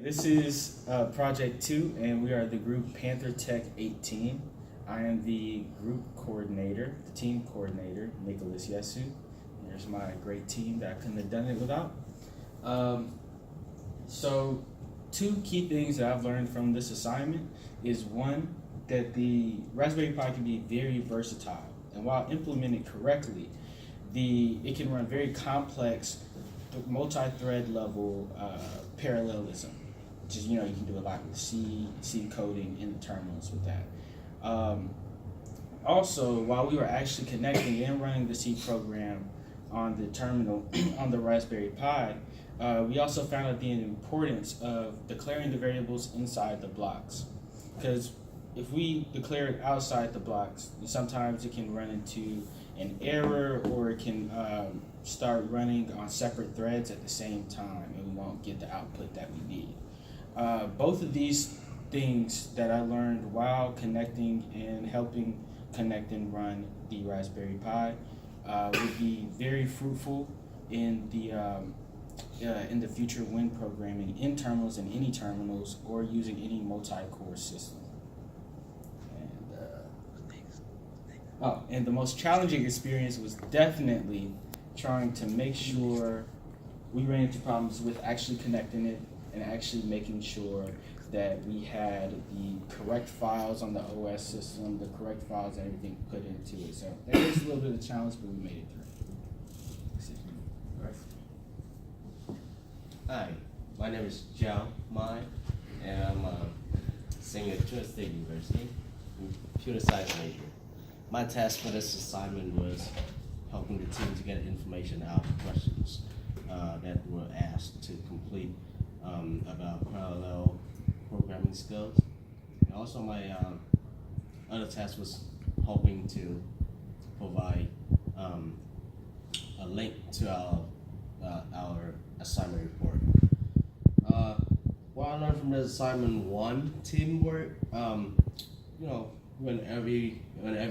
This is Project 2, and we are the group PantherTech 18. I am the group coordinator, the team coordinator, Nicholas Yesu. Here's my great team that I couldn't have done it without. So, two key things that I've learned from this assignment is one, that the Raspberry Pi can be very versatile, and while implemented correctly, it can run very complex multi-thread level parallelism, which is, you can do a lot with C coding in the terminals with that. Also, while we were actually connecting and running the C program on the terminal on the Raspberry Pi, we also found out the importance of declaring the variables inside the blocks. Because if we declare it outside the blocks, sometimes it can run into an error, or it can start running on separate threads at the same time, and we won't get the output that we need. Both of these things that I learned while connecting and helping connect and run the Raspberry Pi would be very fruitful in the future when programming in terminals and any terminals, or using any multi-core system. And the most challenging experience was definitely trying to make sure we ran into problems with actually connecting it and actually making sure that we had the correct files on the OS system, the correct files and everything put into it. So that was a little bit of a challenge, but we made it through. Hi, my name is Jiao Mai, and I'm a senior at Trinity State University, computer science major. My task for this assignment was helping the team to get information out of questions that were asked to complete about parallel programming skills. And also my other task was hoping to provide a link to our assignment report. What I learned from this assignment: one, teamwork. When every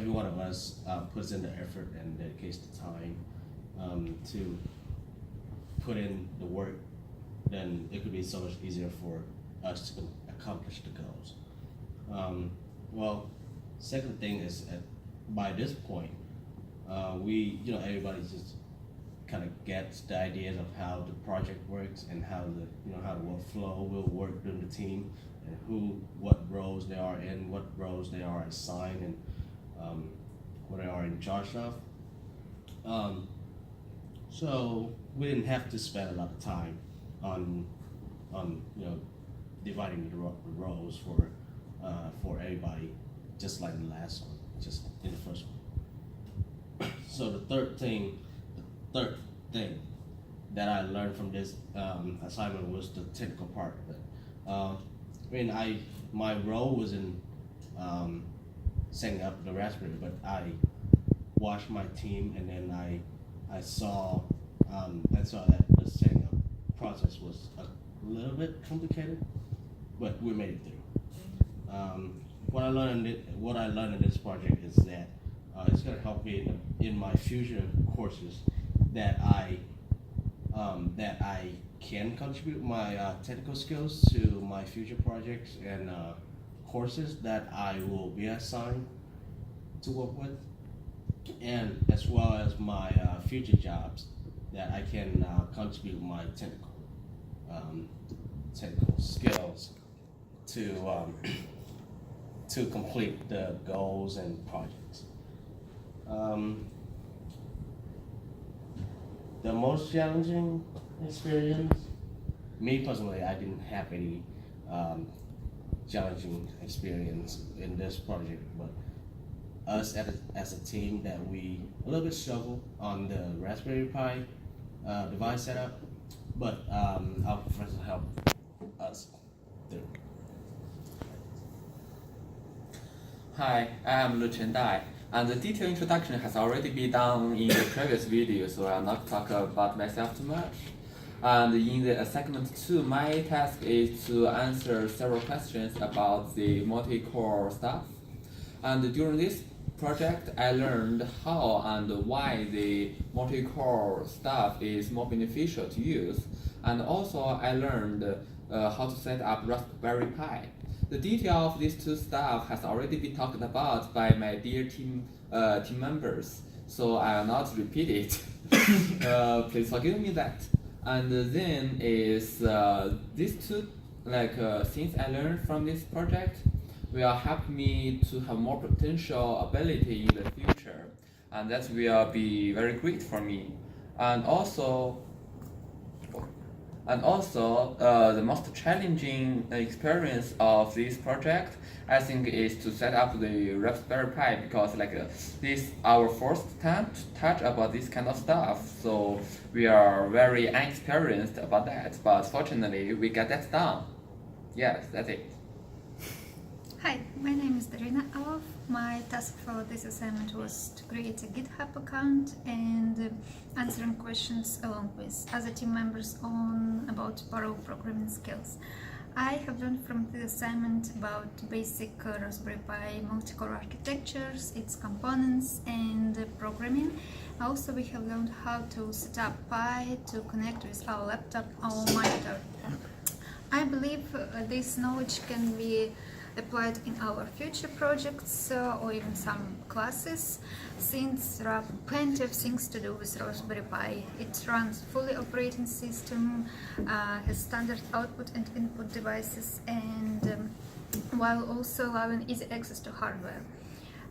one of us puts in the effort and dedicates the time to put in the work, then it could be so much easier for us to accomplish the goals. Second thing is, by this point, everybody just kind of gets the ideas of how the project works and how the workflow will work within the team, and what roles they are in, what roles they are assigned, and what they are in charge of. So we didn't have to spend a lot of time on dividing the roles for everybody, just like the last one, just in the first one. So the third thing that I learned from this assignment was the technical part of it. My role was in setting up the Raspberry, but I watched my team, and then I saw that the setting up process was a little bit complicated, but we made it through. What I learned in this project is that it's going to help me in my future courses that I can contribute my technical skills to my future projects and courses that I will be assigned to work with, and as well as my future jobs, that I can contribute my technical skills to complete the goals and projects. The most challenging experience, me personally, I didn't have any challenging experience in this project, but us as a team, that we a little bit struggle on the Raspberry Pi device setup, but our professor helped us through. Hi, I'm Lu Chen Dai, and the detailed introduction has already been done in the previous video, so I'll not talk about myself too much. And in the segment 2, my task is to answer several questions about the multi-core stuff. And during this project, I learned how and why the multi-core stuff is more beneficial to use. And also I learned how to set up Raspberry Pi. The detail of these two stuff has already been talked about by my dear team members, so I will not repeat it. Please forgive me that. And then is these two things I learned from this project will help me to have more potential ability in the future, and that will be very great for me. And also, the most challenging experience of this project, I think, is to set up the Raspberry Pi, because this our first time to touch about this kind of stuff. So we are very inexperienced about that, but fortunately we got that done. Yes, that's it. Hi, my name is Darina Alov. My task for this assignment was to create a GitHub account and answering questions along with other team members about Perl programming skills. I have learned from this assignment about basic Raspberry Pi multi-core architectures, its components, and programming. Also, we have learned how to set up Pi to connect with our laptop or monitor. I believe this knowledge can be applied in our future projects or even some classes, since there are plenty of things to do with Raspberry Pi. It runs fully operating system, has standard output and input devices, and while also allowing easy access to hardware.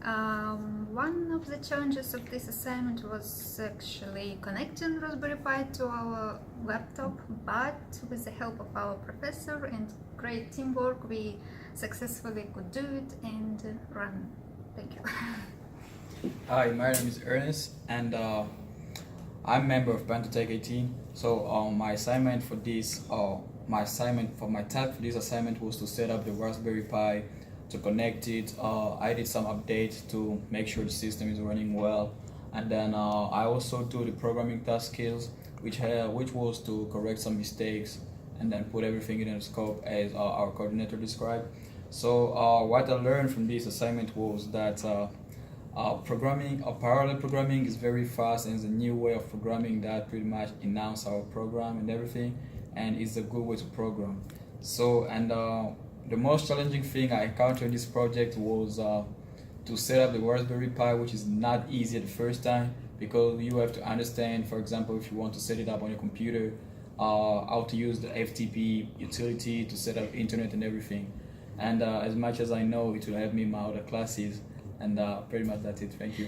One of the challenges of this assignment was actually connecting Raspberry Pi to our laptop, but with the help of our professor and great teamwork, we successfully could do it and run. Thank you. Hi, my name is Ernest, and I'm a member of PantherTech 18. So my assignment for this, my task for this assignment was to set up the Raspberry Pi, to connect it. I did some updates to make sure the system is running well, and then I also do the programming task skills, which was to correct some mistakes and then put everything in the scope as our coordinator described. So what I learned from this assignment was that parallel programming is very fast and is a new way of programming that pretty much enhance our program and everything, and it's a good way to program. So, and the most challenging thing I encountered in this project was to set up the Raspberry Pi, which is not easy at the first time, because you have to understand, for example, if you want to set it up on your computer, how to use the FTP utility to set up internet and everything. And as much as I know, it will help me in my other classes, and pretty much that's it. Thank you.